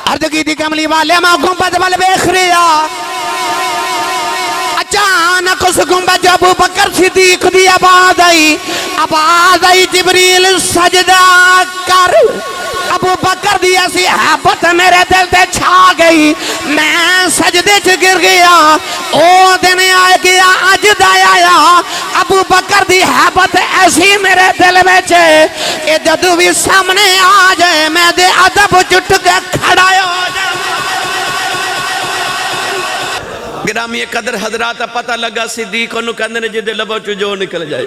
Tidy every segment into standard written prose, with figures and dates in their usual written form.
عرض کی تھی کملی والے ماں گنبد وال ویکھ رہا اچانک اس گنبد جو ابو بکر صدیق دی آواز آئی جبریل سجدہ کر ابو بکر دی ایسی حبت میرے دل تے چھا گئی میں سجدے چ گر گیا او دن آئے گیا اج دا آیا ابو بکر دی حبت ایسی میرے دل میں چھے کہ جدو بھی سامنے آ جائے میں دے ادب جٹ کے کھڑا ہو جائے گرامی قدر حضرات پتہ لگا صدیق انہوں کہندے نے جدے لبا چو جو نکل جائے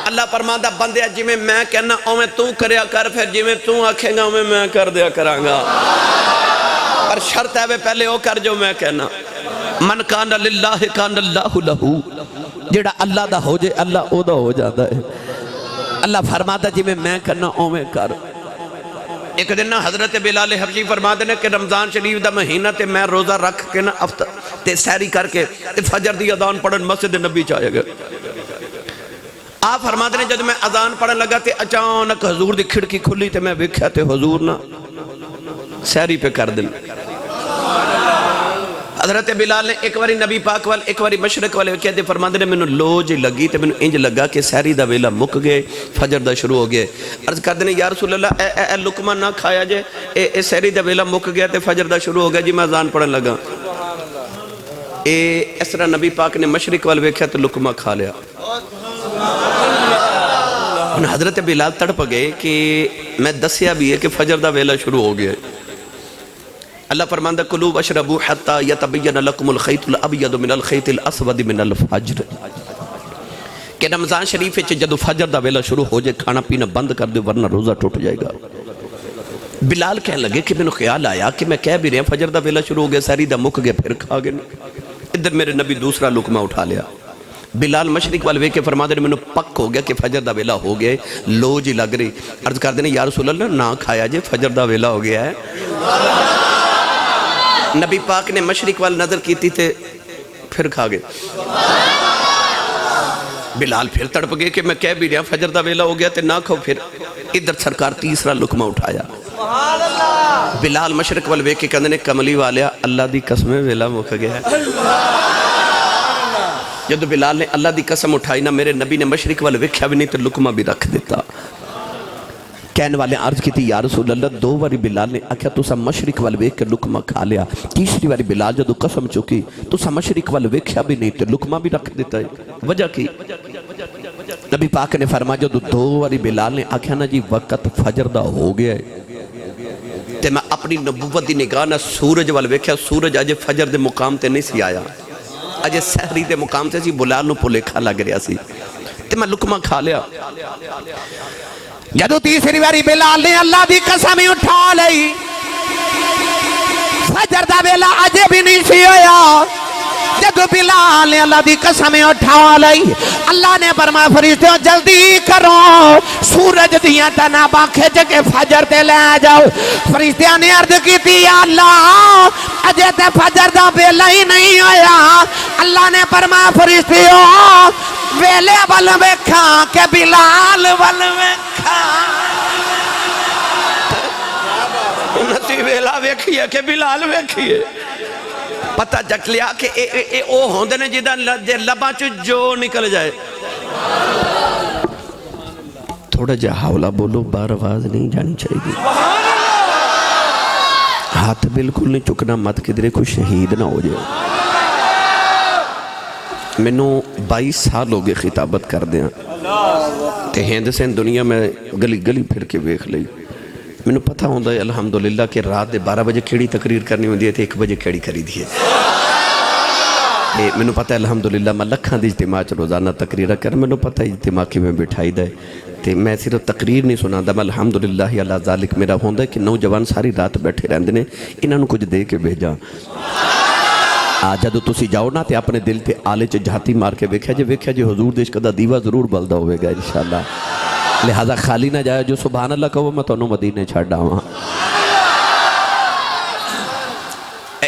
اللہ فرماندہ بندے جی میں کہنا اوہ تو کریا کر پھر جی تو آکھیں گا اوہ میں کر دیا کرانگا پر شرط ہے پہلے او کر جو میں کہنا من کان للہ کان اللہ لہو جیڑا اللہ دا ہو جائے اللہ او دا ہو جاتا ہے اللہ فرماتا جی میں کرنا اوہ کر ایک دن نا حضرت بلال حبشی فرماتے ہیں کہ رمضان شریف دا مہینہ تے میں روزہ رکھ کے نا تے سیری کر کے تے فجر دی اذان پڑھن مسجد نبی چاہے گا آپ فرماتے ہیں جب میں اذان پڑھن لگا تے اچانک حضور دی کھڑکی کھلی تے میں ویکھیا تے حضور نا سیری پہ کر دن حضرت بلال نے ایک واری نبی پاک وال ایک واری مشرق والے کہتے فرماتے ہیں میں لوج لگی تے میں انج لگا کہ سیری دا ویلا مک گئے فجر دا شروع ہو گئے عرض کر دینے یا رسول اللہ اے لکمہ نہ کھایا جائے اے سیری دا ویلا مک گیا تے فجر دا شروع ہو گیا جی میں اذان پڑھن لگا اس طرح نبی پاک نے مشرق وال ویکھیا تے لکمہ کھا لیا حضرت بلال تڑپ گئے کہ میں دسیا بھی ہے کہ فجر دا ویلا شروع ہو گیا اللہ فرماندہ کلو وشربو حتی یتبین لکم الخیط الابید من الخیط الاسود من الفجر کہ رمضان شریف جدو فجر دا ویلا شروع ہو جائے کھانا پینا بند کر دے ورنہ روزہ ٹوٹ جائے گا بلال کہنے لگے کہ میں نے خیال آیا کہ میں کہہ بھی رہے ہیں فجر دا ویلا شروع ہو گیا ساری دا مک گیا پھر کھا گئے ادھر میرے نبی دوسرا لقمہ اٹھا لیا بلال مشرق والوے کے فرما دے میں نے پک ہو گیا کہ فجر دا ویلا ہو گئے لو جی لگ رہی عرض کر دینے یا رسول اللہ نہ کھایا جے فجر دا ویلا ہو گیا ہے نبی پاک نے مشرق وال نظر کی تھی پھر کھا گئے بلال پھر تڑپ گئے کہ میں کہہ بھی رہا فجر دا ویلا ہو گیا تے نہ کھو پھر ادھر سرکار تیسرا لقمہ اٹھایا بلال مشرق والوے کے کہنے کملی والیا اللہ دی قسمیں ویلا مک گیا ہے جب بلال نے اللہ دی قسم اٹھائی نا میرے نبی نے مشرق والے ویکھیا بھی نہیں تو لقمہ بھی رکھ دیتا کہنے والے عرض کی تھی یا رسول اللہ دو باری بلال نے آکھیا تو سا مشرق والے ویکھ کے لقمہ کھا لیا تیسری باری بلال جب قسم چکی تو سا مشرق والے ویکھیا بھی نہیں تو لقمہ بھی رکھ دیتا ہے وجہ کی نبی پاک نے فرمایا جو دو باری بلال نے آکھیا نا جی وقت فجر دا ہو گیا ہے تے میں اپنی نبوت دی نگاہ نا سورج والے ویکھیا سورج آج فجر دے مقام تے نہیں سی آیا اجے سحری دے مقام تے سی بلال نو پولے کھا لگ رہا سی تے میں لقمہ کھا لیا جدو تیسری باری بلال نے اللہ دی قسم اٹھا لئی فجر دا ویلا اجے بھی نہیں سی ہویا جدو بلال نے اللہ دی قسم اٹھا لئی اللہ نے فرمایا فرشتوں جلدی کرو سورج دیاں تناباں کھچ کے فجر تے لے جاؤ فرشتیاں نے عرض کی تھی یا اللہ اجے تے فجر دا ویلا ہی نہیں ہویا اللہ نے فرمایا فرشتوں ویلے ول ویکھاں کہ بلال ول ویکھاں انہتی ویلا ویکھیے کہ بلال ویکھیے پتہ جک لیا کہ او ہوندے نے جدہ لبا جو نکل جائے تھوڑا جا حوالہ بولو بار آواز نہیں جانی چاہیے گی ہاتھ بالکل نہیں چکنا مت کدھرے کوئی شہید نہ ہو جائے میں نو 22 سال ہو گئے خطابت کر دیا تے ہند سے دنیا میں گلی گلی پھر کے ویکھ لئی میں نو پتہ ہوندہ ہے الحمدللہ کہ رات دے 12 بجے کھیڑی تقریر کرنی ہوندی ہے تے 1 بجے کھیڑی کری دیئے میں نو پتہ ہے الحمدللہ میں لکھاں دی اجتماع روزانہ تقریرہ کر میں نو پتہ ہے اجتماع کی میں بٹھائی دے تے میں صرف تقریر نہیں سنا دا میں الحمدللہ اللہ ذالک میرا ہوندہ ہے کہ نوجوان ساری رات بیٹھے رہندے نے انہاں نو کچھ دے کے بھیجا جدو تسی جاؤ نا تے اپنے دل تے آلے چ جھاتی مار کے ویکھیا جی حضور دے عشق دا دیوہ ضرور بلدا ہوئے گا انشاءاللہ لہذا خالی نہ جائے جو سبحان اللہ کہو میں تو انہوں مدینے چھڑ ڈاواں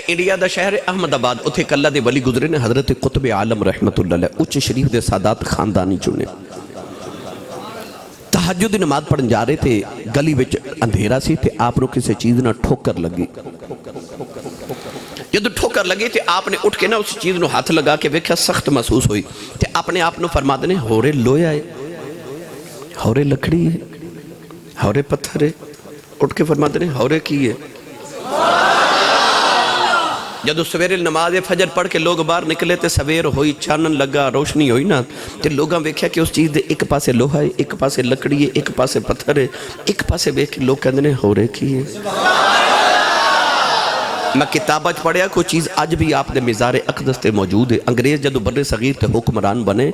انڈیا دا شہر احمد آباد اتھے کلہ دے ولی گزرے نے حضرت قطب عالم رحمت اللہ علیہ اچھ شریف دے سادات خاندانی چنے تہجد دی نماز پڑھن جا رہے تھے، گلی وچ اندھیرا سی تے آپ نو کسی چیز نہ ٹھوکر لگی. جدو ٹھوکر لگی تے آپ نے اٹھ کے نا اس چیز نو ہاتھ لگا کے ویکھیا، سخت محسوس ہوئی تے اپنے آپ نو فرما دے ہورے لویا ہے، ہورے لکڑی ہے، ہورے پتھر ہے. اٹھ کے فرما دے ہورے کی ہے. جدو سویرے نماز فجر پڑھ کے لوگ باہر نکلے تے سویر ہوئی، چانن لگا، روشنی ہوئی نا تے لوگاں ویکھیا کہ اس چیز دے ایک پاسے لوہا ہے، ایک پاسے لکڑی ہے، ایک پاسے پتھر ہے، ایک پاسے ویکھ کے لوگ کہندے نے ہورے کی ہے. میں کتابت پڑھیا کوئی چیز آج بھی آپ دے مزار اقدس تے موجود ہے. انگریز جدو بر صغیر تے حکمران بنے،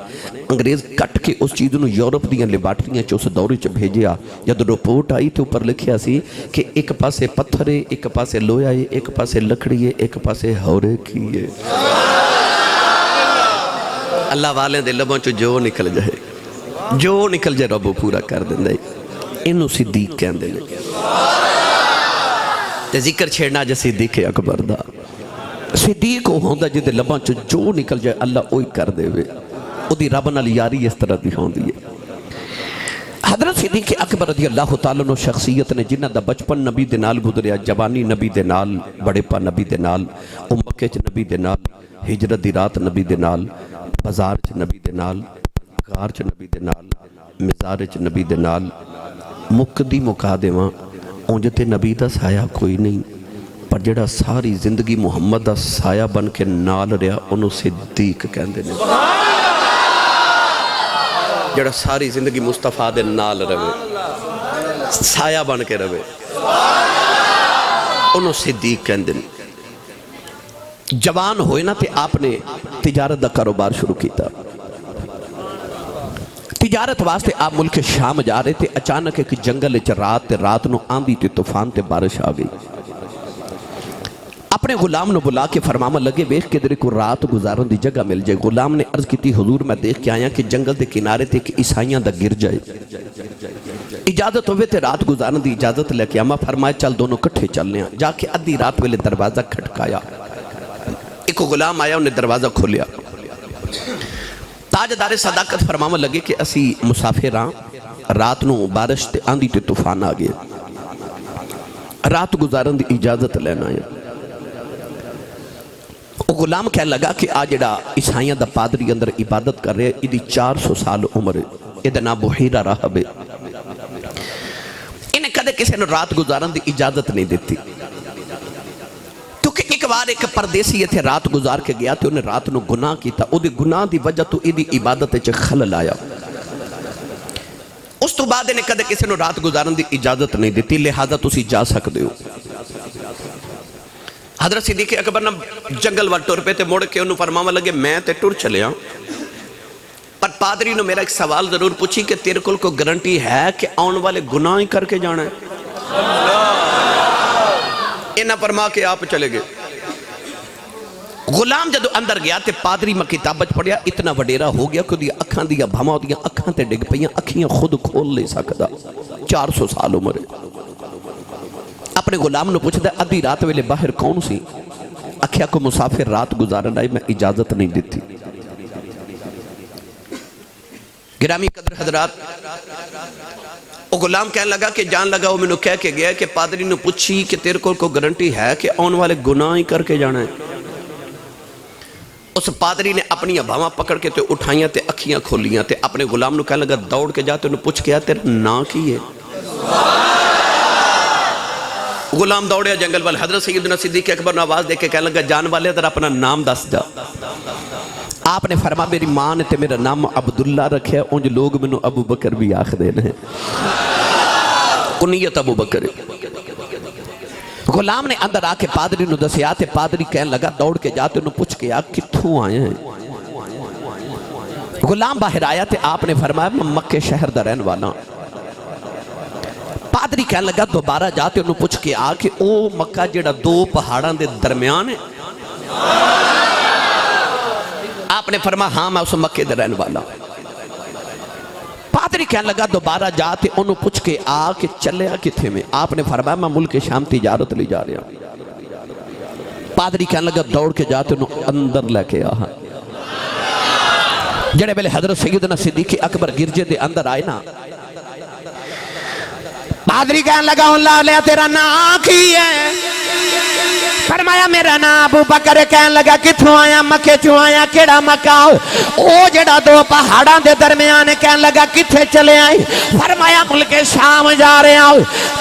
انگریز کٹ کے اس چیز نو یورپ دیاں لیبارٹریاں چ اس دورے چ بھیجیا. جدو رپورٹ آئی تے اوپر لکھیا سی کہ ایک پاسے پتھر ہے، ایک پاسے لویا ہے، ایک پاسے لکڑی ہے، ایک پاسے ہورے کی ہے. اللہ والے دے لبوں چ جو نکل جائے، جو نکل جائے رب پورا کر دیندا ہے. اینو صدیق کہندے نے. تے ذکر چھیڑنا جا صدیق اکبر دا. صدیق وہ ہوندا جدے لباں چ جو نکل جائے اللہ اوہی کر دے وے. او دی رب نال یاری اس طرح دی ہوندی ہے. حضرت صدیق اکبر رضی اللہ تعالیٰ عنہ شخصیت نے جنہ دا بچپن نبی دے نال گزریا، جوانی نبی دے نال، بڑے پا نبی دے نال، مکے چ نبی دے نال، ہجرت دی رات نبی دے نال، بازار چ نبی دے نال، غار چ نبی دے نال، مزار چ نبی دے نال. مکدی مکا دیواں اونجتے نبی دا سایہ کوئی نہیں، پر جڑا ساری زندگی محمد دا سایہ بن کے نال رہا انہوں صدیق کہندے نے. جڑا ساری زندگی مصطفیٰ دے نال رہے، سایہ بن کے رہے، انہوں صدیق کہندے نے. جوان ہوئے نا تے آپ نے تجارت دا کاروبار شروع کیتا. تجارت واسطے آپ ملک شام جا رہے تھے. اچانک ایک جنگل چ رات نو آندھی تے طوفان تے بارش آ گئی. اپنے غلام نو بلا کے فرماما لگے ویکھ کے درے کو رات گزارن دی جگہ مل جائے. غلام نے عرض کیتی حضور میں دیکھ کے آیا کہ جنگل دے کنارے تے کہ عیسائیاں دا گر جائے، اجازت ہوئے تے رات گزارن دی اجازت لے کے اما فرمایا چل دونوں کٹھے چلنے. جا کے ادھی رات ویلے دروازہ کھٹکایا. ایک غلام آیا انہیں دروازہ کھولیا. تاجدار صداقت فرماما لگے کہ اسی مسافر ہاں، رات نو بارش تے آندھی تے طوفان آ گئے، رات گزارن دی اجازت لینا ہے. وہ غلام کہہ لگا کہ آج جڑا عیسائیاں دا پادری اندر عبادت کر رہے، ایدی 400 سال عمر ہے، ایدہ نا بحیرہ راہب ہے. انہیں کدے کسی نے رات گزارن دی اجازت نہیں دیتی. ایک بار ایک پردیسی یہ تھے رات گزار کے گیا تھے، انہیں رات نو گناہ کی تھا. او دی گناہ دی وجہ تو ایدی عبادت چے خلل آیا. اس تو بعد انہیں کدے کسی نے رات گزارن دی اجازت نہیں دیتی، لہذا تسی جا سکتے ہو. حضرت صدیق اکبر نے جنگل وال ٹور پہ تے موڑ کے انہوں فرماما لگے میں تے ٹور چلے ہاں، پر پادری نے میرا ایک سوال ضرور پوچھی کہ تیرے کل کو گارنٹی ہے کہ آن والے گناہ ہی کر کے جانا ہے؟ انہاں فرما کے آپ چلے گئے. غلام جدو اندر گیا تے پادری میں کتابت پڑھیا، اتنا وڈیرا ہو گیا کہ دیا اکھاں دیا بھما دیا اکھاں تے ڈگ پہیاں، اکھیاں خود کھول لے سکتا. 400 سال عمر ہے. اپنے غلام نے پوچھتا ہے ادھی رات ویلے باہر کون سی؟ اکھیا کو مسافر رات گزارن آئی، میں اجازت نہیں دیتی. گرامی قدر حضرات، وہ غلام کہنے لگا کہ جان لگا وہ میں نے کہہ کے گیا کہ پادری نے پوچھی کہ تیرے کو گارنٹی ہے کہ آن والے گناہ ہی کر کے جانا ہے؟ اس پادری نے اپنی ابھاواں پکڑ کے تے اٹھائیاں تے اکھیاں کھولیاں تے اپنے غلام نے کہنے لگا دوڑ کے جاتے انہوں پوچھ کے آیا تیرا نا کی ہے؟ غلام دوڑیا جنگل وال. حضرت سیدنا صدیق اکبر نے آواز دے کے کہنے لگا جان والے ادھر اپنا نام دس جا. آپ نے فرما میری ماں نے تے میرا نام عبداللہ رکھے، انج لوگ منو ابو بکر بھی آخ دینا ہے، کنیت ابو بکر. غلام نے اندر آ کے پادری نو دسیا تے پادری کہنے لگا دوڑ کے جاتے انہوں پوچھ کے آ کتھوں آئے ہیں؟ غلام باہر آیا تے آپ نے فرمایا میں مکہ شہر دا رہن والا. پادری کہنے لگا دوبارہ جاتے انہوں پوچھ کے آ کہ او مکہ جڑا دو پہاڑاں دے درمیان ہے؟ آپ نے فرمایا ہاں میں اس مکہ دے رہن والا. پادری کہنے لگا دوبارہ جاتے انہوں پوچھ کے آ کہ چلے کتھے میں؟ آپ نے فرمایا میں ملک شام تجارت لی جا رہا. پادری کہنے لگا دوڑ کے جاتے انہوں اندر لے کے آہا. جڑے بلے حضرت سیدنا صدیق اکبر گرجے دے اندر آئے نا پادری کہنے لگا اللہ لیا تیرا نام کی ہے؟ فرمایا میرا نام ابو بکر. کہنے لگا کتھوں آیا؟ مکے چوں آیا. کیڑا مکہ؟ او جڑا دو پہاڑاں دے درمیان. کہنے لگا کتھے چلے آئے؟ فرمایا ملک شام جا رہے آؤ.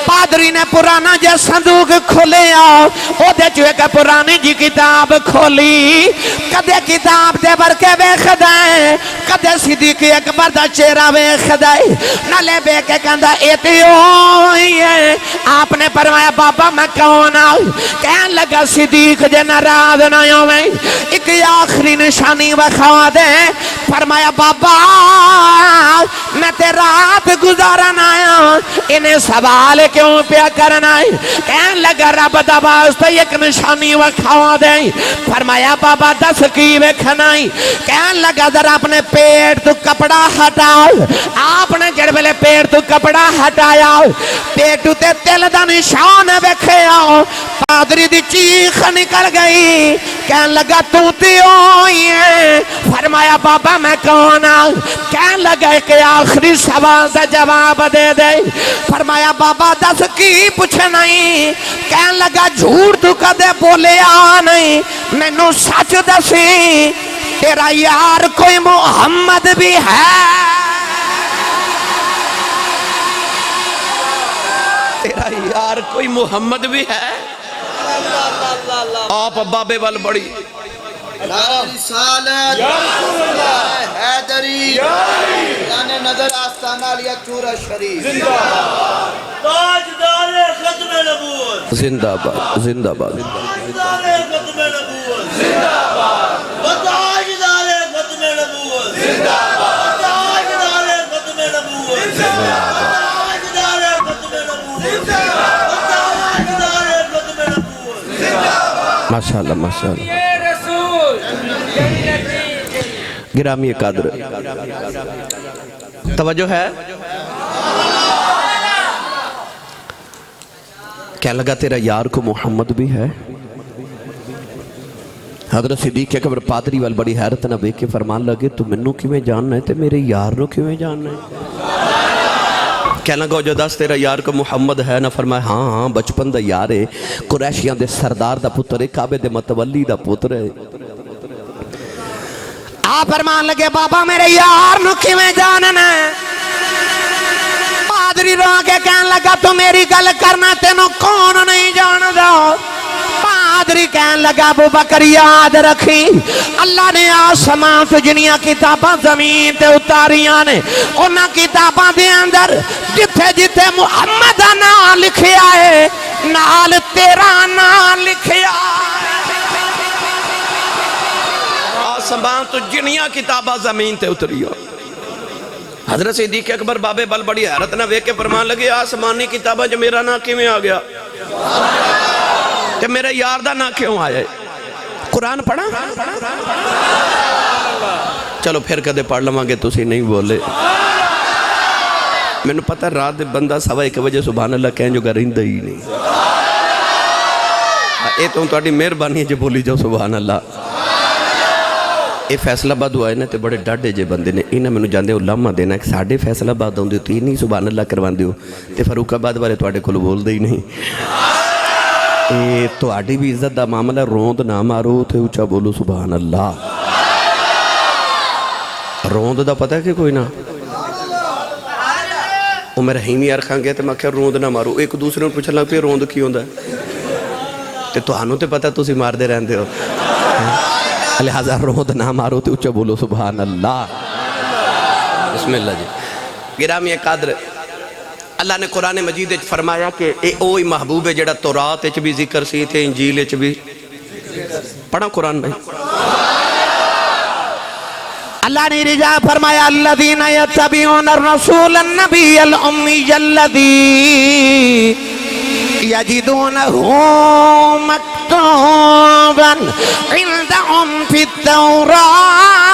پادری نے پرانا جے صندوق کھولے آؤ, او دے چوے کہ پرانی جی کتاب کھولی. کدے کتاب دے بر کے بیخ دائیں, کدے صدیق اکبر دا چہرہ بیخ دائیں, نلے بے کے کندہ ایتی ہوئی ہے. آپ نے فرمایا بابا میں کون آؤں؟ کہنے لگا صدیق جے ناراض نہ ہوئے, ایک آخری نشانی بخوا دے. فرمایا بابا میں تے رات گزارن آیا, انہیں سوال کیوں پیا کرنا ہے؟ کہنے لگا رب دا واسطہ ایک نشانی بخوا دے. فرمایا بابا دس کی وکھنا ہے؟ کہنے لگا ذرا اپنے پیٹ تو کپڑا ہٹاؤ. آپ نے جڑ بلے پیٹ تو کپڑا ہٹایا, پیٹو تے تل دا نشان وکھے آؤ. پادری دی چیخ نکل گئی. کہنے لگا تو تی ہوئی ہے. فرمایا بابا میں کون آؤں؟ کہنے لگا کہ آخری سوال سے جواب دے دے. فرمایا بابا دس کی پوچھنا ہی؟ کہنے لگا جھوٹ تو کدے بولے آ نہیں, میں نو سچ دسی تیرا یار کوئی محمد بھی ہے؟ تیرا یار کوئی محمد بھی ہے؟ آپ بابے وال بڑی رسالت یا رسول اللہ حیدری یعنی نظر آستانہ لیا چورہ شریف تاجدار ختم نبوت زندہ باد زندہ باد تاجدار ختم نبوت زندہ باد تاجدار ختم نبوت زندہ باد تاجدار ختم نبوت زندہ باد تاجدار ختم نبوت زندہ باد تاجدار ختم نبوت زندہ باد. ماشاءاللہ ماشاءاللہ. گرامی قدر توجہ ہے. کیا لگا تیرا یار کو محمد بھی ہے؟ حضرت صدیق اکبر پادری وال بڑی حیرت نہ بے کے فرمان لگے تو منو کیویں جاننا ہے تے میرے یار نو کیویں جاننا ہے؟ کیا لگا جو دس تیرا یار کو محمد ہے؟ نہ فرمایا ہاں ہاں بچپن دا یار ہے, قریشیاں دے سردار دا پتر ہے, کعبے دے متولی دا پتر ہے. آپ فرمان لگے بابا میرے یار نو کیویں جاننا ہے؟ پادری رو کے کہنے لگا تو میری گل کرنا تینوں کون نہیں جان دا. پادری کہنے لگا ابو بکر یاد رکھی اللہ نے آسمان تو جنیاں کتاباں زمین تے اتاریاں نے, انہاں کتاباں دے اندر جتھے جتھے محمد نام لکھیا ہے نال تیرا نام لکھیا ہے. آسمان تو جنیاں کتاباں زمین تے اتری ہو. حضرت صدیق اکبر بابے بل بڑی حیرت نہ ویک کے فرمان لگے آسمانی کتاباں جو میرا نام کیویں آ گیا کہ میرے یار دا نام کیوں آیا ہے؟ قرآن پڑھا؟ چلو پھر کدے پڑھ لواں گے تسی نہیں بولے. میں نے پتہ رات دے بندہ سوا 1 بجے سبحان اللہ کہیں جو گرندہ ہی نہیں. اے تو تہاڈی مہربانی جو بولی جاؤ سبحان اللہ. یہ فیصلہ باد ہوئے نا تے بڑے ڈاڈے جے بندے نے, انہاں میں جاندے علامہ دینا کہ ساڑھے فیصلہ باد ہوندے تو یہ نہیں سبحان اللہ کروان دیو تے فاروق آباد والے تواڈے کول بول دے ہی نہیں. تو آڈی بھی عزت دا معاملہ روند نہ مارو تے اچھا بولو سبحان اللہ. روند دا پتہ ہے کہ کوئی نہ وہ میں رحیمی ارکھاں گئے تے میں کہا روند نہ مارو, ایک دوسرے نے پوچھا لگ پہ روند کی ہوندہ ہے تے تو آنو تے پتہ تو اسی مار دے رہن دے ہو. لہذا روند نہ مارو تے اچھا بولو سبحان اللہ. بسم اللہ جی. گرامی قادر اللہ نے قرآن مجید فرمایا کہ اے اوہی محبوب ہے جڑا تورات اچ بھی ذکر سی تے انجیل اچ بھی. پڑھا قرآن بھائی. اللہ نے رجا فرمایا الذین یتبعون الرسول النبی الامی الذی یجدونہ مکتوبا عندهم فی التوراۃ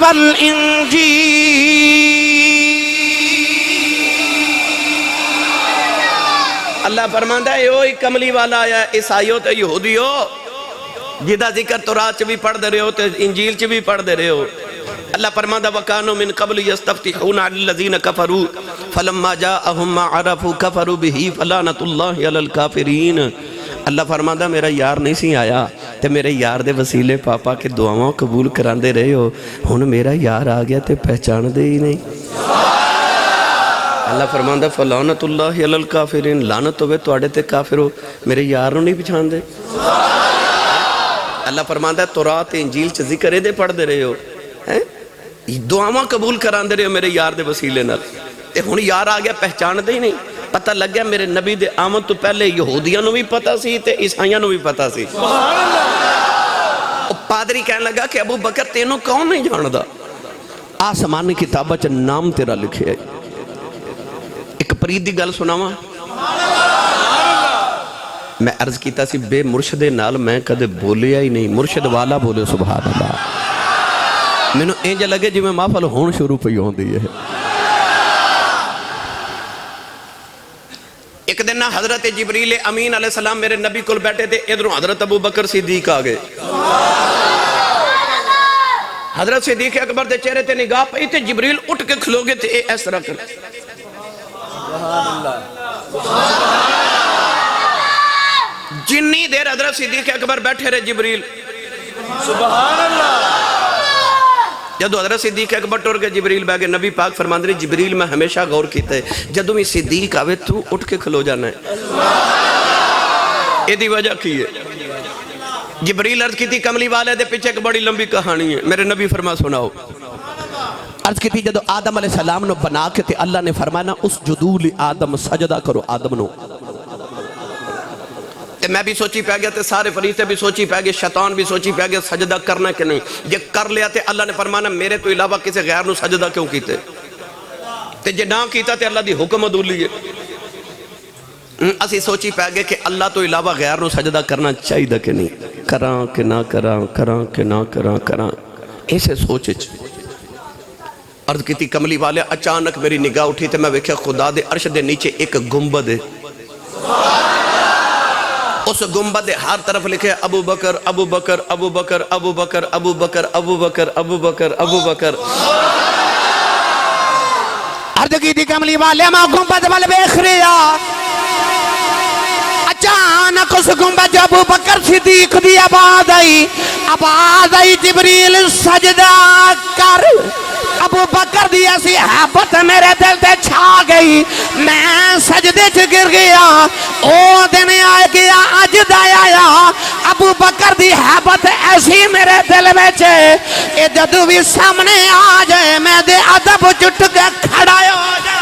والانجیل. اللہ فرماندہ ہے اوہی کملی والا آیا ہے عیسائیوں تے یہودیوں جدہ ذکر تورات چ بھی پڑھ دے رہے ہو تے انجیل چ بھی پڑھ دے رہے ہو. اللہ فرماتا وَكَانُوا مِن قَبْلُ يَسْتَفْتِحُونَ عَلَى الَّذِينَ كَفَرُوا فَلَمَّا جَاءَهُم مَّا عَرَفُوا كَفَرُوا بِهِ فَلَعْنَةُ اللَّهِ عَلَى الْكَافِرِينَ اللہ فرماتا میرا یار نہیں سی آیا تے میرے یار دے وسیلے پاپا کے دعاواں قبول کراندے رہے ہو ہن میرا یار آ گیا تے پہچان دے ہی نہیں اللہ فرماتا فَلَعْنَةُ اللَّهِ عَلَى الْكَافِرِينَ لعنت ہوئے تواڈے تے کافر ہو میرے یار نوں نہیں پہچان دے اللہ فرماتا ہے تورات انجیل چ ذکر دے پڑھ دے رہے ہو دعاواں قبول کران دے رہے ہو میرے یار دے وسیلے نال تے ہن یار آ گیا پہچان دے ہی نہیں پتہ لگ گیا میرے نبی دے آمد تو پہلے یہودیاں نو بھی پتہ سی تے عیسائیاں نو بھی پتہ سی پادری کہنے لگا کہ ابو بکر تینوں کون نہیں جاندا آسمانی کتابہ چ نام تیرا لکھے ہے ایک پرید دی گل سناواں میں عرض کیتا سی بے مرشد نال میں کدے بولیا ہی نہیں مرشد والا بولے سبحان اللہ میں نو اینج لگے جی میں محفل ہون شروع پہ ہون دی ہے ایک دن حضرت جبریل امین علیہ السلام میرے نبی کل بیٹھے تھے ادھروں حضرت ابو بکر صدیق آگئے حضرت صدیق اکبر دے چہرے تے نگاہ پئی تے جبریل اٹھ کے کھلو گے تے اس طرح کر جنی دیر حضرت صدیق اکبر بیٹھے رہے جبریل سبحان اللہ جدو حضرت صدیق اکبر ٹور کے جبریل بیگے نبی پاک فرماندے جبریل میں ہمیشہ غور کیتا ہے جدو میں صدیق آوے تو اٹھ کے کھلو جانا ہے یہ دی وجہ کی ہے جبریل عرض کی تھی کملی والے دے پیچھے ایک بڑی لمبی کہانی ہے میرے نبی فرما سناؤ عرض کی تھی جدو آدم علیہ السلام نو بنا کے تھے اللہ نے فرمانا اس جدول آدم سجدہ کرو آدم نو میں بھی سوچی پہ گیا تے سارے فرشتے بھی سوچی پہ گئے شیطان بھی سوچی پہ گیا سجدہ کرنا کہ نہیں جے کر لیا تے اللہ نے فرمانا میرے تو علاوہ کسی غیر نو سجدہ کیوں کیتے تے جے نہ کیتا تے اللہ دی حکم عدولی ہے اسی سوچی پہ گئے کہ اللہ تو علاوہ غیر نو سجدہ کرنا چاہی دا کہ نہیں کراں کہ نہ کراں کراں کہ نہ کراں کراں ایسے سوچے عرض کی تھی کملی والے اچانک میری نگاہ اٹھی تے میں ویکھیا خدا دے عرش دے نیچے ایک گنبد ہے اس گنبد ہر طرف لکھے ابو بکر ابو بکر ابو بکر ابو بکر ابو بکر ابو بکر ابو بکر ابو بکر عرض کی تھی کملی والے ماں گنبد وال ویکھ رہیا اچانک اس گنبد ابو بکر صدیق دی آواز آئی جبریل سجدہ کر ابو بکر دی ایسی حبت میرے دل تے چھا گئی میں سجدے چ گر گیا او دن آ گیا اج دا آیا ابو بکر دی حبت ایسی میرے دل وچ اے جدوں بھی سامنے آ جائے میں دے ادب جٹ کے کھڑا ہو جا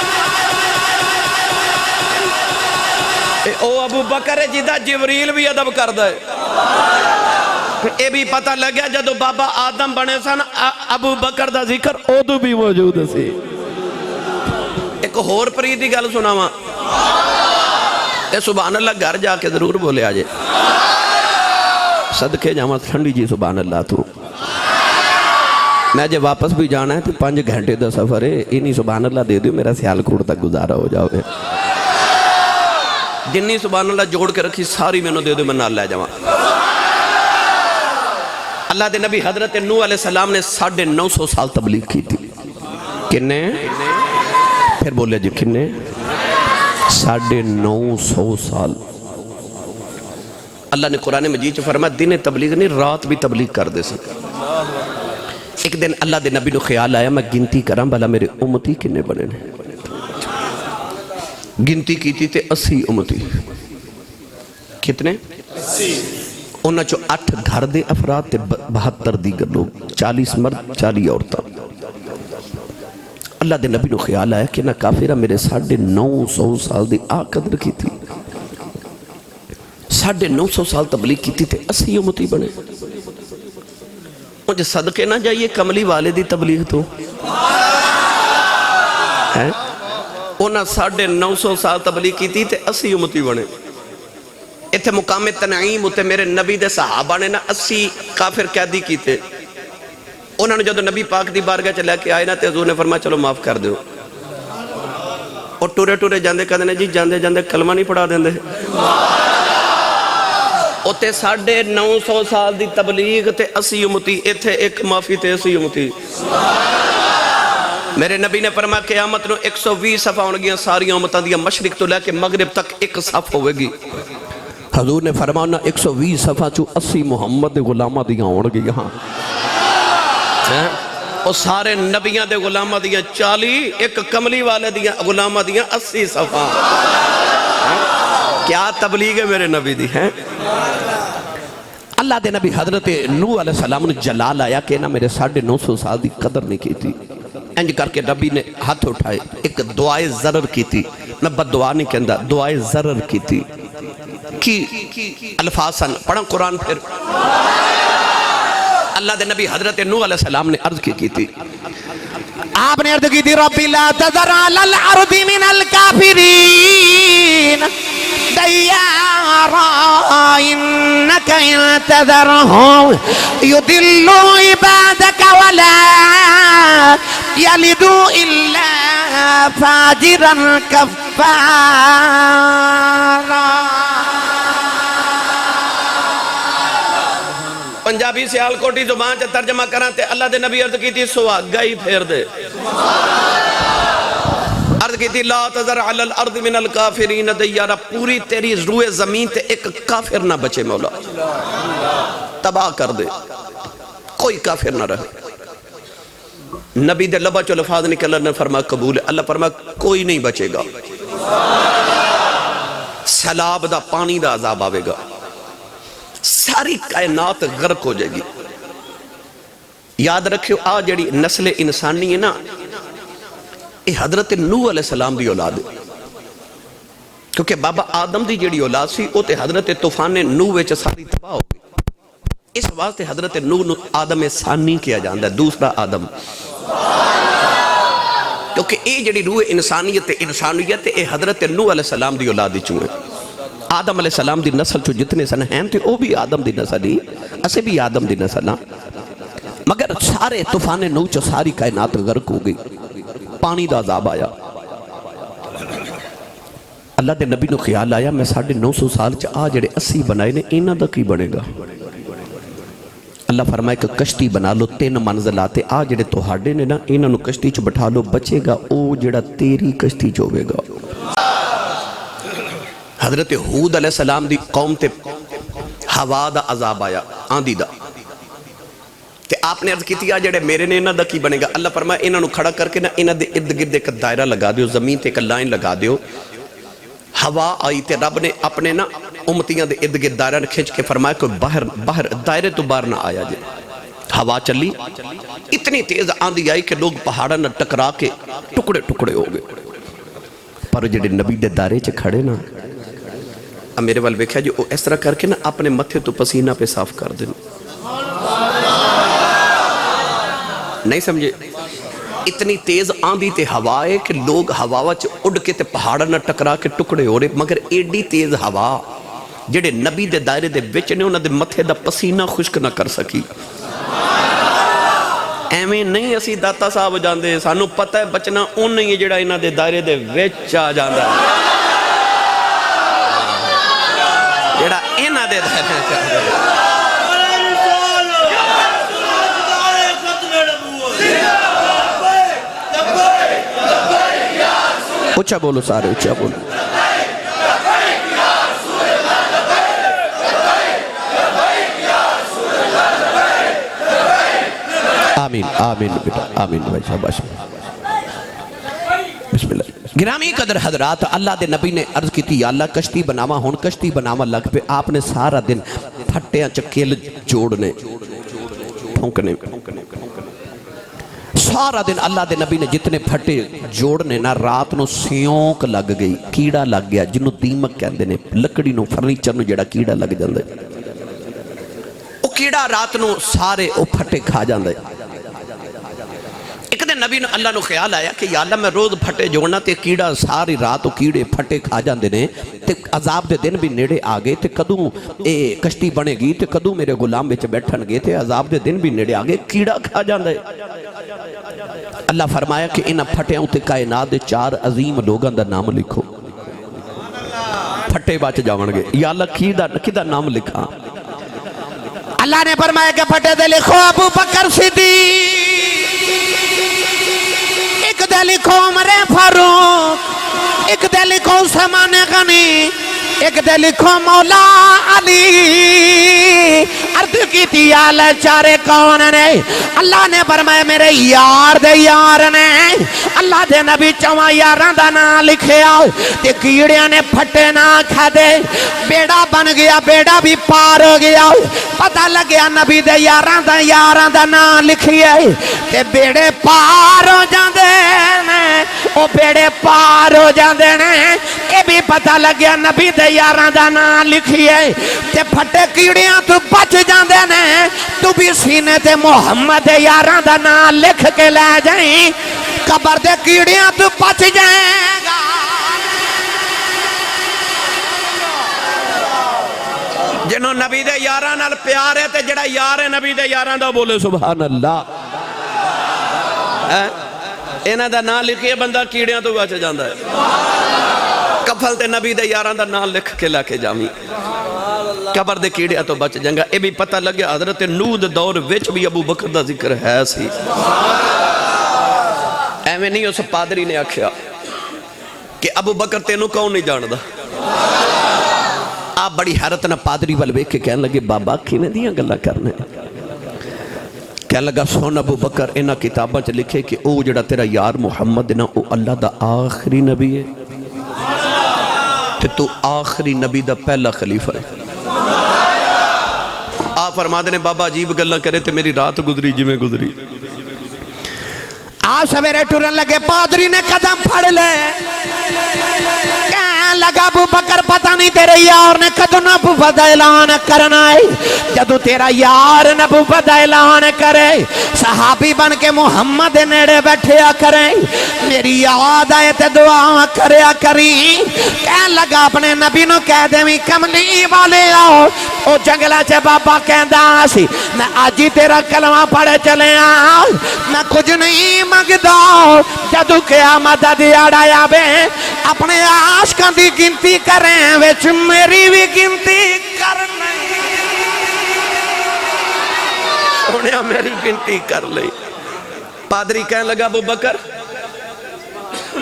او ابو بکر ہے جیدہ جبریل بھی ادب کردا ہے اے بھی پتہ لگیا جدو بابا آدم بنے سن ابو بکر دا ذکر اودو بھی موجود سی ایک اور پریدی گل سناواں اے سبحان اللہ گھر جا کے ضرور بولے آجے صدقے جاواں ٹھنڈی جی سبحان اللہ تو میں جے واپس بھی جانا ہے تو 5 گھنٹے دا سفر ہے انہی سبحان اللہ دے دیو میرا سیالکوٹ تک گزارا ہو جاؤ جنی سبحان اللہ جوڑ کے رکھی ساری میں نو دے دیو میں نال لے جاواں اللہ دے نبی حضرت نوح علیہ السلام نے 950 سال تبلیغ کی تھی کنے پھر بولے جی کنے 950 سال اللہ نے قرآن مجید فرمایا دن تبلیغ نہیں رات بھی تبلیغ کر دے سکتا ایک دن اللہ دے نبی نو خیال آیا میں گنتی کراں بھلا میرے امتی کنے بنے نے گنتی کی تھی تے 80 امتی کتنے 80 انہاں چو 8 گھر دے افراد تے 72 دیگر لوگ 40 مرد 40 عورتاں اللہ دے نبی نو خیال آیا کہ نہ کافرہ میرے 950 سال دی قدر کی تھی 950 سال تبلیغ کی تھی تے 80 امتی بنے مجھے صدقے نہ جائیے کملی والے دی تبلیغ تو انہاں 950 سال تبلیغ کی تھی تے 80 امتی بنے اتھے مقام تنعیم اتے میرے نبی دے صحابہ نے نا 80 کافر قیدی کی تھے انہوں نے جدو نبی پاک دی بارگاہ چلے کے آئے نا تے حضور نے فرمایا چلو معاف کر دیو اور ٹورے ٹورے جاندے کہتے ہیں جی جاندے جاندے کلمہ نہیں پڑھا دیندے اتنے 950 سال دی تبلیغ تے 80 امتی، اتھے ایک معافی تے 80 امتی۔ میرے نبی نے فرمایا قیامت نو 120 صفحہ ہون گیا ساری امتاں دیا، مشرق تو لے کے مغرب تک ایک صف ہوئے گی۔ حضور نے فرمایا 120 صفحہ چو 80 محمد دے غلامہ دیا ہون گی یہاں، اور سارے نبیاں دے غلامہ دیا 40، ایک کملی والے دیا غلامہ دیا 80 صفحہ۔ کیا تبلیغ ہے میرے نبی دی ہے؟ اللہ دے نبی حضرت نوح علیہ السلام نے جلال آیا کہ نا میرے 950 سال دی قدر نہیں کی تھی، انج کر کے نبی نے ہاتھ اٹھائے، ایک دعائے ضرر کی تھی، میں بد دعا نہیں کہندا، دعائے ضرر کی تھی۔ کی الفاظ سن، پڑھا قرآن پھر۔ اللہ دے نبی حضرت نوح علیہ السلام نے عرض کی تھی، آپ نے عرض کی تھی ربی لا تذر علی الارض من الکافرین دیارا انک ان تذرہم یدلوا عبادک ولا یلدوا الا فاجرا کفارا۔ پنجابی سیال کوٹی زبان سے ترجمہ کراتے اللہ دے نبی عرض کی تھی سواگا ہی پھیر دے، عرض کی تھی لا تذر علی الارض من الکافرین دیارا، پوری تیری روئے زمین تے ایک کافر نہ بچے مولا، تباہ کر دے، کوئی کافر نہ رہے۔ نبی دے لبا چو لفاظ نکل، اللہ نے فرمایا قبول ہے، اللہ فرمایا کوئی نہیں بچے گا، سیلاب دا پانی دا عذاب آوے گا، ساری کائنات غرق ہو جائے گی۔ یاد رکھو آ جڑی نسل انسانی ہے نا، یہ حضرت نوح علیہ السلام دی اولاد ہے، کیونکہ بابا آدم دی جڑی اولاد سی وہ تے حضرت طوفان نوح وچ ساری تباہ ہو گئی، اس واسطے حضرت نوح نو آدم ثانی کیا جاندا ہے، دوسرا آدم، کیونکہ یہ جڑی روح انسانیت یہ حضرت نوح علیہ السلام دی اولاد دی چوئے۔ آدم علیہ السلام دی نسل چو جتنے سن ہیں تھے وہ بھی آدم دی نسل ہی، اسے بھی آدم دی نسل ہاں، مگر سارے طوفان نوح چو ساری کائنات غرق ہو گئی، پانی دا عذاب آیا۔ اللہ دے نبی نو خیال آیا میں 950 سال چا آ جڑے 80 بنائے نے انہاں دا کی بنے گا؟ اللہ فرمائے کہ کشتی بنا لو، 3 منزلات آ جڑے تہاڈے نے نا انہاں نو کشتی چ بٹھا لو، بچے گا او جڑا تیری کشتی چ ہوے گا۔ حضرت ہود علیہ السلام دی قوم تے ہوا دا عذاب آیا، آندھی دا، کہ آپ نے عرض کی تھی جڑے میرے نے انہاں دا کی بنے گا؟ اللہ فرمایا انہاں نو کھڑا کر کے نا انہاں دے ارد گرد ایک دائرہ لگا دیو، زمین تے ایک لائن لگا دیو، ہوا آئی تے رب نے اپنے نا امتیاں دے ارد گرد دائرہ کھینچ کے فرمایا کہ باہر دائرے تو باہر نہ آیا جائے۔ ہوا چلی، اتنی تیز آندھی آئی کہ لوگ پہاڑاں نہ ٹکرا کے ٹکڑے ٹکڑے ہو گئے، پر جڑے نبی دے دائرے چ کھڑے نا، میرے وال ویکھیا جو اس طرح کر کے نا اپنے متھے تو پسینہ پہ صاف کر دیں، نہیں سمجھے؟ اتنی تیز آندھی تے ہوا ہے کہ لوگ ہوا وچ اڑ کے تے پہاڑاں نہ ٹکرا کے ٹکڑے ہو رہے، مگر ایڈی تیز ہوا جڑے نبی دے دائرے دے وچ نے انہاں دے متھے دا پسینہ خشک نہ کر سکی۔ ایویں نہیں اسی داتا صاحب جاندے، سانو پتہ ہے بچنا اون نہیں ہے جڑا انہاں دے دائرے دے وچ آ جاندا ہے، جڑا انہاں دے دائرے وچ آ جاندا ہے۔ اچھا بولو سارے، اچھا بولو۔ آمین آمین بیٹا آمین بھائی شاباش۔ بسم اللہ۔ گرامی قدر حضرات، اللہ دے نبی نے عرض کی تھی یا اللہ کشتی بناوا، ہون کشتی بناوا لگ پہ آپ نے سارا دن پھٹیاں چکیل جوڑنے پھونکنے، سارا دن اللہ دے نبی نے جتنے پھٹے جوڑنے نا، رات نو سیونک لگ گئی، کیڑا لگ گیا جنہوں دیمک کہندے نے، لکڑی نو فرنیچر نو جڑا کیڑا لگ جاندے، او کیڑا رات نو سارے او پھٹے کھا جاندے۔ ایک دن نبی اللہ نو خیال آیا کہ یا اللہ میں روز پھٹے جوڑنا تے کیڑا ساری رات کیڑے پھٹے کھا جاندے نے، تے عذاب دے دن بھی نیڑے آگے، تے کدوں اے کشتی بنے گی، تے کدوں میرے غلام وچ بیٹھن گے، تے عذاب دے دن بھی نیڑے آگے، کیڑا کھا جاندے۔ اللہ فرمایا کہ انہاں پھٹیاں تے کائنات دے 4 عظیم لوگاں دا نام لکھو۔ پھٹے بچ جاون گے یا اللہ کیدا نام لکھاں اللہ نے فرمایا کہ پھٹے دے لکھو ابو بکر صدیق، ایک دے لکھو عمر فاروق، ایک دے لکھو عثمان غنی، ایک دے لکھو مولا علی۔ عرض کی تھی آلہ چارے کون نے؟ اللہ نے فرمایا میرے یار دے یار نے۔ اللہ دے نبی چواں یاراں دا نام لکھیا تے کیڑیاں نے پھٹے نہ کھا دے، بیڑا بن گیا، بیڑا بھی پار ہو گیا۔ پتہ لگیا نبی دے یاراں دا نام لکھیا تے بیڑے پار ہو جاندے نے، او بیڑے پار ہو جاندے نے۔ اے بھی پتہ لگیا نبی دے یاراں دا نام لکھیے تے پھٹے کیڑیاں تو بچ جاندے نے۔ تو بھی سینے تے محمد دے یاراں دا نام لکھ کے لے جائیں، قبر دے کیڑیاں تو بچ جائیں گا۔ جنہوں نبی دے یاراں نال پیار ہے تے جڑا یار ہے نبی دے یاراں دا بولے سبحان اللہ۔ انہاں دا نام لکھیے بندہ کیڑیاں تو بچ جاندا ہے۔ کفل تے نبی دے یاراں دا نام لکھ کے لے کے جاویں، قبر دے کیڑیاں تو بچ جائیں گا۔ اے بھی پتہ لگیا حضرت نوح دے دور وچ بھی ابو بکر دا ذکر ہے سی۔ ایویں نہیں اس پادری نے آکھیا کہ ابو بکر تینوں کون نہیں جاندا۔ آپ بڑی حیرت نہ پادری ول ویکھ کے کہنے لگے بابا کیویں دیاں گلاں کرنے؟ کہنے لگا سن ابو بکر انہاں کتاباں چ لکھے کہ او جڑا تیرا یار محمد نا او اللہ دا آخری نبی ہے تے تو آخری نبی دا پہلا خلیفہ ہے۔ آپ فرما دے نے بابا عجیب گلاں کرے تے میری رات گزری جویں گزری۔ آپ سویرے ٹرن لگے، پادری نے قدم پھڑ لے، کہنے لگا ابو بکر پتہ نہیں تیرے یار نے کدوں نبوت دا اعلان کرنا ہے۔ جدو تیرا یار نبوت دا اعلان کرے صحابی بن کے محمد نیڑے بیٹھیا کریں، میری یاد آئے تے دعا کریا کریں۔ کہنے لگا اپنے نبی نو کہہ دے میں کملی والے آؤ۔ او جنگلہ چے بابا کہندا سی میں آج ہی تیرا کلمہ پڑھے چلے آؤ، میں کچھ نہیں مگدا۔ جدو قیامت دا دیاڑا آوے اپنے عاشقاں دی گنتی کریں وچ میری بھی گنتی کرنا، سونیا میری گنتی کر لئی۔ پادری کہنے لگا ابو بکر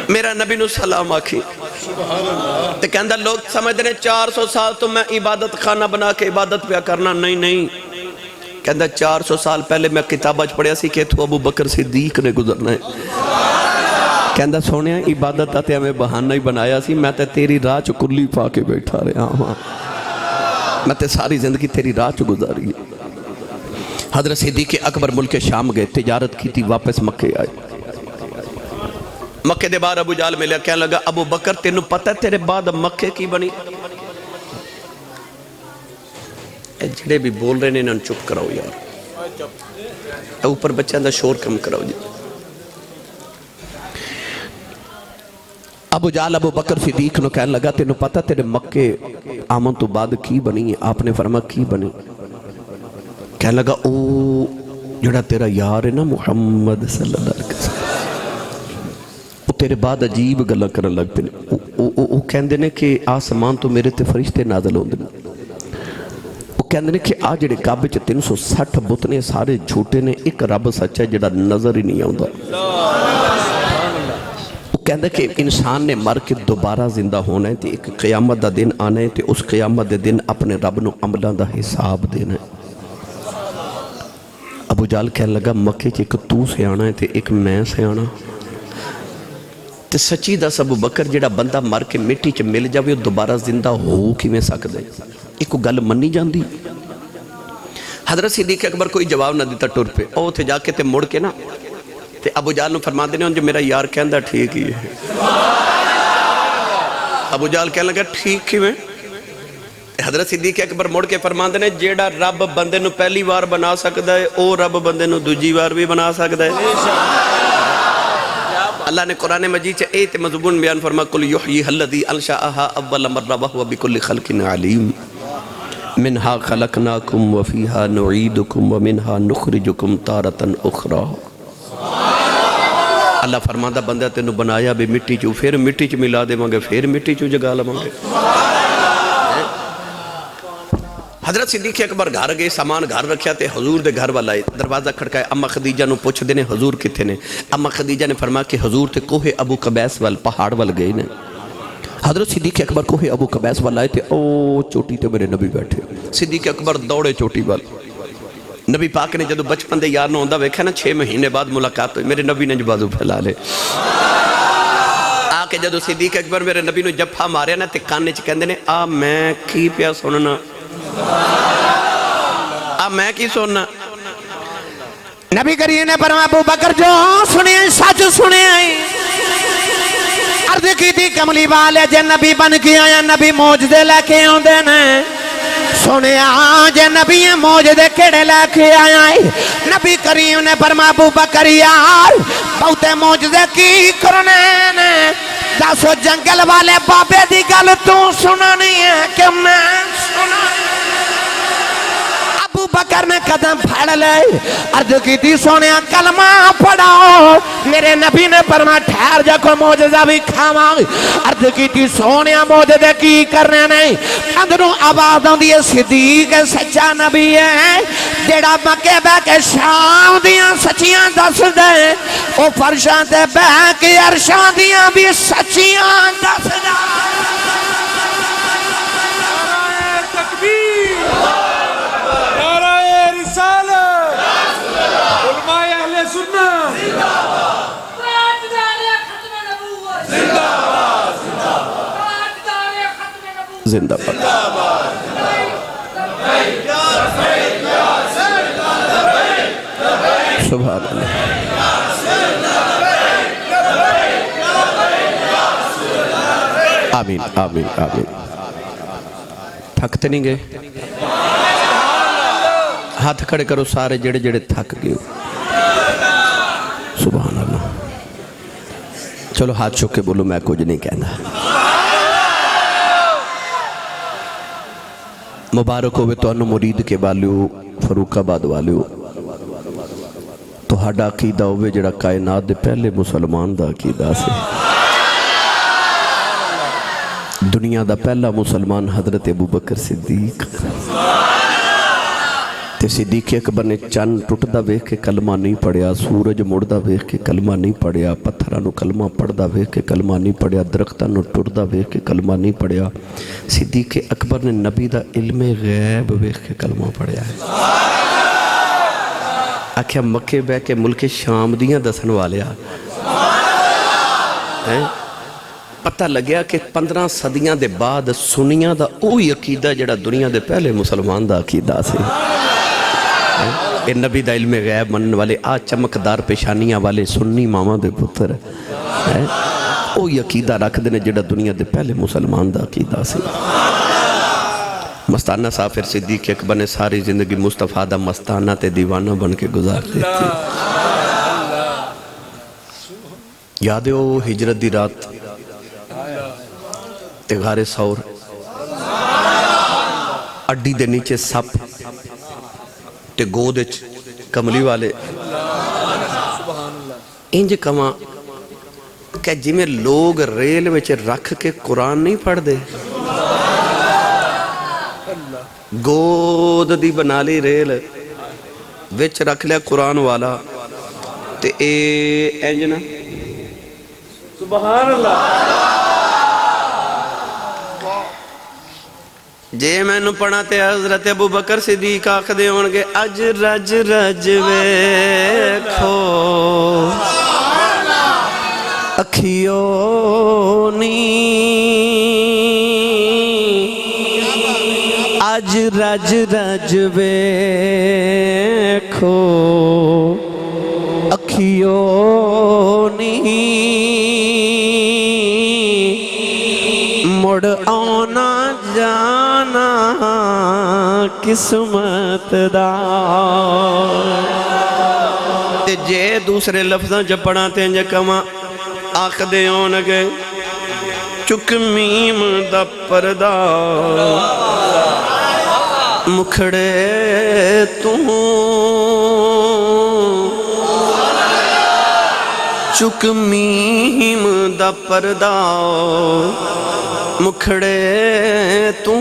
میرا نبی نو سلام آکھی تے کہندہ لوگ سمجھ دے 400 سال تو میں عبادت خانہ بنا کے عبادت پہ کرنا، نہیں کہندہ 400 سال پہلے میں کتابہ پڑھیا سی کہ تو ابو بکر صدیق نے گزرنا ہے۔ کہندہ سونیا عبادت آتے ہمیں بہانہ ہی بنایا سی، میں تے تیری راہ چو کلی پا کے بیٹھا رہا ہوں، میں تے ساری زندگی تیری راہ چو گزاری ہے۔ حضرت صدیق اکبر ملک شام گئے، تجارت کی تھی، واپس مکے آئے۔ مکے دے بعد ابو جال ملیا، کہنے لگا ابو بکر تینوں پتہ ہے تیرے بعد مکے کی بنی؟ اے جڑے بھی بول رہے نے انہوں چپ کراؤ یار، اوپر بچہ اندر شور کم کراؤ جی۔ ابو جال ابو بکر صدیق نو کہنے لگا تینوں پتہ تیرے مکے آمن تو بعد کی بنی ہے؟ آپ نے فرمایا کی بنی؟ کہنے لگا او جڑا تیرا یار ہے نا محمد صلی اللہ علیہ وسلم، وہ تیرے بعد عجیب گلہ کرن لگتے ہیں۔ وہ کہندے نے کہ آسمان تو میرے تے فرشتے نازل ہوندے نے، وہ کہندے نے کہ آج جڑے کعبے چ 360 بت نے سارے جھوٹے نے، ایک رب سچا ہے جڑا نظر ہی نہیں آوندا۔ وہ کہندے کہ انسان نے مر کے دوبارہ زندہ ہونا ہے تے ایک قیامت دا دن آنا ہے تے اس قیامت دے دن اپنے رب نو عملاں دا حساب دینا ہے۔ ابو جال کہنے لگا مکے چ ایک تو سیانا ہے تے ایک میں سیانا تے سچی دس ابو بکر جڑا بندہ مر کے مٹی چ مل جاوے دوبارہ زندہ ہو کیویں سکدا ہے؟ ایک گل منی جاندی؟ حضرت صدیق اکبر کوئی جواب نہ دیتا، ٹر پہ او تھے جا کے تے مڑ کے نا تے ابو جال نو فرما دینے جو میرا یار کہندا ٹھیک ہی ہے۔ ابو جال کہنے لگا ٹھیک کیویں؟ حضرت صدیق اکبر مڑ کے فرما دینے جیڑا رب بندے نو پہلی بار بنا سکدا ہے او رب بندے نو دوجی بار بھی بنا سکدا ہے۔ اللہ نے قرآن مجید سے ایت مضمون بیان فرما کل یحییھا الذی انشأھا اول مرہ وہو بکل خلق علیم منہا خلقناکم وفیہا نعیدکم ومنہا نخرجکم تارۃ اخری۔ اللہ فرماندہ بندہ تینوں بنایا بھی مٹی چو، پھر مٹی چ ملا دے مانگے، پھر مٹی چو جگا لے مانگے۔ حضرت صدیق اکبر گھر گئے سامان گھر رکھیا تے حضور دے گھر والا آئے دروازہ کھڑکائے اما خدیجہ نو پوچھ دینے حضور کتھے نے اما خدیجہ نے فرمایا کہ حضور تے کوہ ابو قبیس وال پہاڑ وال گئے نے حضرت صدیق اکبر کوہ ابو قبیس وال آئے تے او چوٹی تے میرے نبی بیٹھے صدیق اکبر دوڑے چوٹی وال نبی پاک نے جدو بچپن دے یار نو ہوندہ ویکھا نا 6 مہینے بعد ملاقات ہوئی میرے نبی نے جو بازو پھیلا لے آکے جدو صدیق اکبر میرے نبی نو جفا ماریا نا تے کانے چکندے نے میں کی پیا سننا میں کی سننا نبی کریم نے فرمایا ابو بکر جو سنے سچ سنے عرض کی تھی کملی والے جے نبی بن کے آیا نبی موجدے لے کے آندے نے سنے جے نبی موجدے کیڑے لے کے آیا نبی کریم نے فرمایا ابو بکر یار بہتے موجدے کی کرنے نے دسو جنگل والے بابے دی گل تو سنانی ہے کہ میں سنانی ابو بکر نے قدم پھڑ لے عرض کی تھی سونیا کلمہ پڑھاؤ میرے نبی نے فرمایا ٹھہر جا کو معجزہ بھی کھاواں عرض کی تھی سونیا معجزے کی کرنے نہیں اندروں آواز آندی ہے صدیق سچا نبی ہے جیڑا مکے بہ کے شام دیاں سچیاں دس دے او فرشاں تے بہ کے عرشاں دیاں بھی سچیاں دس دے زندہ باد سبحان اللہ آمین آمین آمین تھکتے نہیں گئے ہاتھ کھڑے کرو سارے جڑے جڑے تھک گئے سبحان اللہ چلو ہاتھ چوک کے بولو میں کچھ نہیں کہنا مبارک ہوئے تو انو مرید کے والیو فروق آباد والیو تو ہاڈا عقیدہ ہوئے جڑا کائنات دے پہلے مسلمان دا عقیدہ سے دنیا دا پہلا مسلمان حضرت ابو بکر صدیق تے صدیق اکبر نے چند ٹوٹ دا ویکھ کے کلمہ نہیں پڑھیا سورج مڑ دا ویکھ کے کلمہ نہیں پڑھیا پتھرانو کلمہ پڑھ دا ویکھ کے کلمہ نہیں پڑھیا درختانو ٹوٹ دا ویکھ کے کلمہ نہیں پڑھیا صدیق اکبر نے نبی دا علم غیب ویکھ کے کلمہ پڑھیا ہے آکھیا مکے بے کے ملک شام دیاں دسن والیا پتہ لگیا کہ 15 صدیاں دے بعد سنیاں دا اوہی عقیدہ جڑا دنیا دے پہلے مسلمان دا عقیدہ سے اے نبی دا علم غیب منن والے چمکدار پیشانیاں والے سنی ماما دے پتر اوہی عقیدہ رکھ دینے جڑا دنیا دے پہلے مسلمان دا عقیدہ سے مستانہ سافر صدیق اکبر نے ساری زندگی مصطفیٰ دا مستانہ تے دیوانہ بن کے گزار دیتی یاد ہے وہ ہجرت دی رات تے غار سور اڈی دے نیچے سپ تے گودچ کملی والے انج کما کہ جی میں لوگ ریل وچ رکھ کے قرآن نہیں پڑھ دے گود دی بنا لی ریل وچ رکھ لیا قرآن والا تے اے انج نا سبحان اللہ جے میں نو پڑھا تے حضرت ابو بکر صدیق آکھ دے ہونگے اج رج رج ویکھو اکھیوں نی اج رج رج ویکھو اکھیوں نی مڑ آنا جانا قسمت دا تے جے دوسرے لفظاں جب پڑھاتے ہیں جے کما آخ دے ہونگے چک میم دا پردہ مکھڑے توں چک میم دا پردہ مکھڑے توں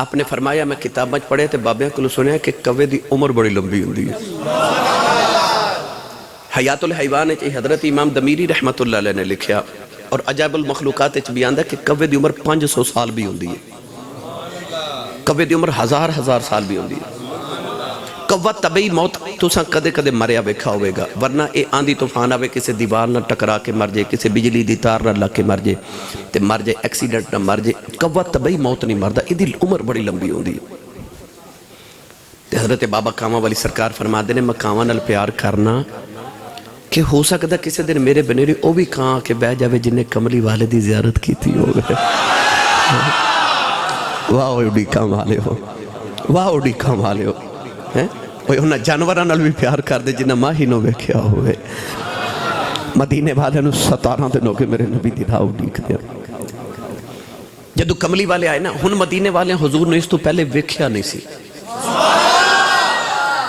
آپ نے فرمایا میں کتاباں پڑھے تے بابیاں کو سنیا کہ کوے دی عمر بڑی لمبی ہوندی ہے. حیات الحیوان حضرت امام دمیری رحمت اللہ علیہ نے لکھیا اور عجائب المخلوقات بیان ہے کہ کوے دی عمر 500 سال بھی ہوندی ہے. کوے دی عمر ہزار سال بھی ہوندی ہے. کوا طبعی موت تساں کدے کدے مریا ویکھا ہوئے گا, ورنہ اے آندھی طوفان آوے کسے دیوار نہ ٹکرا کے مر جائے, کسے بجلی دی تار نہ لگ کے مر جائے تے مر جائے, ایکسیڈنٹ نہ مر جائے. کوا طبعی موت نہیں مردا, ادھی عمر بڑی لمبی ہوندی ہے. تے حضرت بابا کاماں والی سرکار فرما دے نے مکاواں نال پیار کرنا کہ ہو سکتا کسی دن میرے بنیری او بھی کہاں کہ بہ جاوے جن نے کملی والے دی زیارت کی تھی ہو گئے. واہ اوڈی کمالے ہو, واہ اوڈی کمالے ہو. انہاں جانوراں نال بھی پیار کر دے جنہاں ماہی نو ویکھیا ہوئے. مدینے والے نو 17 دن ہو کے میرے نبی دی راہ اڈیک دیا. جدو کملی والے آئے نا, ہن مدینے والے حضور نے اس تو پہلے ویکھیا نہیں سی.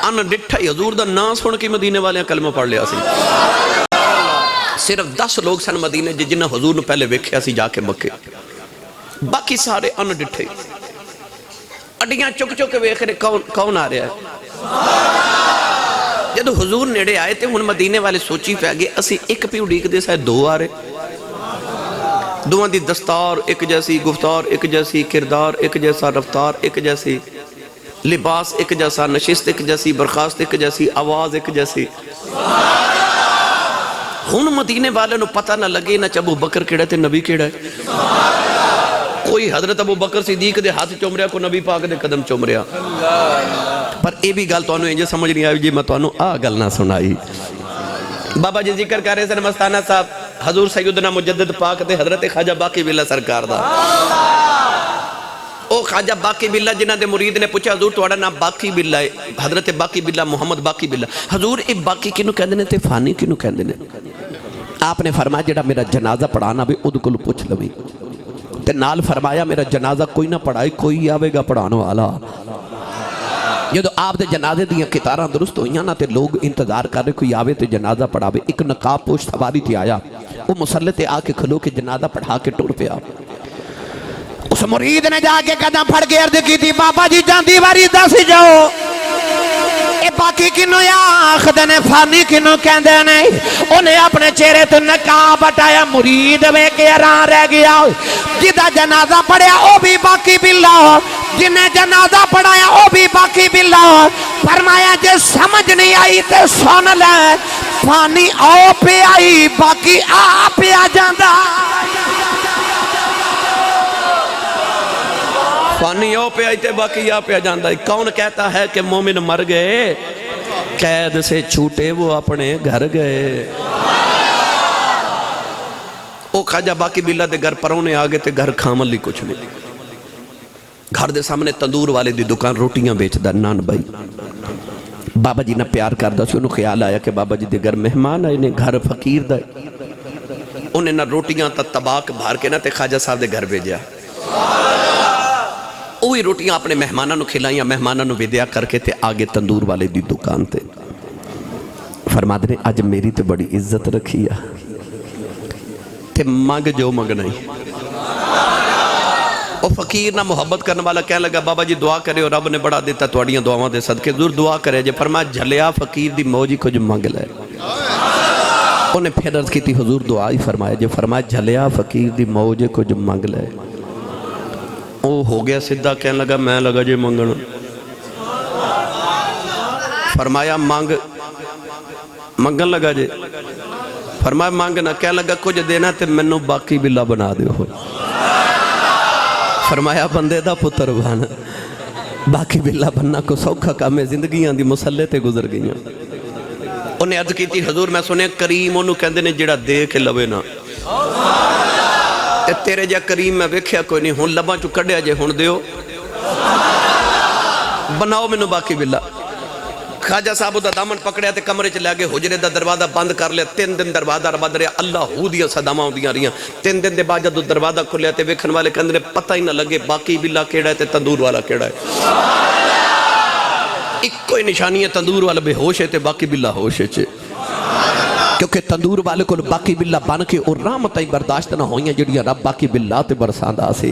ان ڈٹھا ہی حضور دا نام سن کے مدینے والے کلمہ پڑھ لیا سی. صرف 10 لوگ سن مدینے جنہاں حضور نے پہلے ویکھیا سی جا کے مکے, باقی سارے ان ڈٹھے اڈیاں چک چک کے ویکھ رہے کون آ رہا ہے. جدو حضور نیڑے آئے تھے ہن مدینے والے سوچی پہ گئے اسی ایک پی اڈیک دے سائے 2 آ رہے. دوہاں دی دستار ایک جیسی, گفتار ایک جیسی, کردار ایک جیسا, رفتار ایک جیسی, لباس ایک جیسا, نشست ایک جیسی, برخاست ایک جیسی, آواز ایک جیسی. ہن مدینے والے نو پتہ نہ لگے نہ ابو بکر کیڑا تے نبی کیڑا ہے. کوئی حضرت ابو بکر صدیق دے ہاتھ چوم رہا, کو نبی پاک دے قدم چوم رہا. پر اے بھی گل تو انہوں انجھے سمجھ نہیں آئی جی میں تو انہوں گل نہ سنائی. بابا جی ذکر کر رہے سن مستانہ صاحب حضور سیدنا مجدد پاک دے حضرت خواجہ باقی باللہ سرکار دا. او خواجہ باقی باللہ جنہ دے مرید نے پوچھا حضور توڑا نام باقی باللہ ہے, حضرت باقی باللہ محمد باقی باللہ. حضور اے باقی کنو کہندے نے تے فانی کنو کہندے نے؟ آپ نے فرمایا جڑا میرا جنازہ پڑھانا بھی ادھ کو پوچھ لوی. تے نال فرمایا میرا جنازہ کوئی نہ پڑھائے, کوئی آوے گا پڑھانو والا. جدو آپ دے جنازے دیاں کتاراں درست ہوئیاں نا تے لوگ انتظار کر رہے کوئی آوے تے جنازہ پڑھاوے. ایک نقاب پوش سواری تھی آیا, وہ مسلح تے آ کے کھلو کے جنازہ پڑھا کے ٹور پیا. اس مرید نے جا کے قدم پھڑ کے عرض کی تھی بابا جی جاندی واری دس جاؤ اے باقی کنو یا آخدے نے فانی کنو کہندے نے. انہیں اپنے چہرے تو نقاب ہٹایا, مرید میں کے ران رہ گیا. جدہ جنازہ پڑھیا او بھی باقی باللہ, جنہیں جنازہ پڑھایا او بھی باقی باللہ. فرمایا جے سمجھ نہیں آئی تے سن لے, فانی آؤ پہ آئی باقی آ پہ آ جاندہ. فانی او پہ آئی تے باقی آ پہ آ جاندہ. کون کہتا ہے کہ مومن مر گئے, قید سے چھوٹے وہ اپنے گھر گئے. او خواجہ باقی باللہ دے گھر پرونے آگے تے گھر کھامل لی کچھ نہیں. گھر دے سامنے تندور والے دی دکان روٹیاں بیچ دا نان بھائی. بابا جی نہ پیار کر دا سی, انہوں خیال آیا کہ بابا جی دے گھر مہمان آئے نے, گھر فقیر دا. انہیں نہ روٹیاں تا تباک بھار کے نہ تے خواجہ صاحب دے گھر بھیجیا. اوہی روٹیاں اپنے مہمانہ نو کھلائیاں, مہمانہ نو ودیا کر کے تے آگے تندور والے دی دکان تے. فرما دے آج میری تے بڑی عزت رکھیا تے مانگ جو مانگنا ہی. او فقیر نہ محبت کرنے والا کہنے لگا بابا جی دعا کرے اور رب نے بڑا دیتا توڑیاں دعاواں دے صدقے. ضرور دعا کرے جے فرمایا جھلیا فقیر دی موجی کو جو مانگ لائے. انہیں پھر عرض کی تھی حضور دعا ہی فرمایا جے فرمایا جھلیا فقیر دی موجی کو جو مانگ لائے. او ہو گیا صدہ کہنے لگا میں لگا جے مانگنا. فرمایا مانگ, مانگن لگا جے. فرمایا مانگنا, کہنے لگا کچھ دینا تے منو باقی باللہ بنا دے ہو. فرمایا بندے دا پتر بنا, باقی باللہ بننا کو سوکھا کام زندگیاں دی مسلح تے گزر گئیاں. انہیں عرض کی تھی حضور میں سنے کریم انہوں کہندے نے جڑا دے کے لوے نا. تے تیرے جا کریم میں ویکھیا کوئی نہیں, ہن لباں چو کڈیا جے ہن دیو بناؤ منو باقی باللہ. خواجہ صاحب دا دامن پکڑیا تے کمرے چ لے گئے, حجرے دا دروازہ بند کر لیا. 3 دن دروازہ بند رہا, اللہ ہو دیا صدامہ ہوندیاں رہیاں. 3 دن دے بعد جدو دروازہ کھلیا تے ویکھن والے کہندے نے پتہ ہی نہ لگے باقی باللہ کیڑا ہے تے تندور والا کیڑا ہے. ایک کوئی نشانی ہے, تندور والا بے ہوش ہے تے باقی باللہ ہوش ہے. کیونکہ تندور والے کو باقی باللہ بن کے اور رحمتیں برداشت نہ ہوئیں جڑیاں رب باقی باللہ تے برساندہ سے.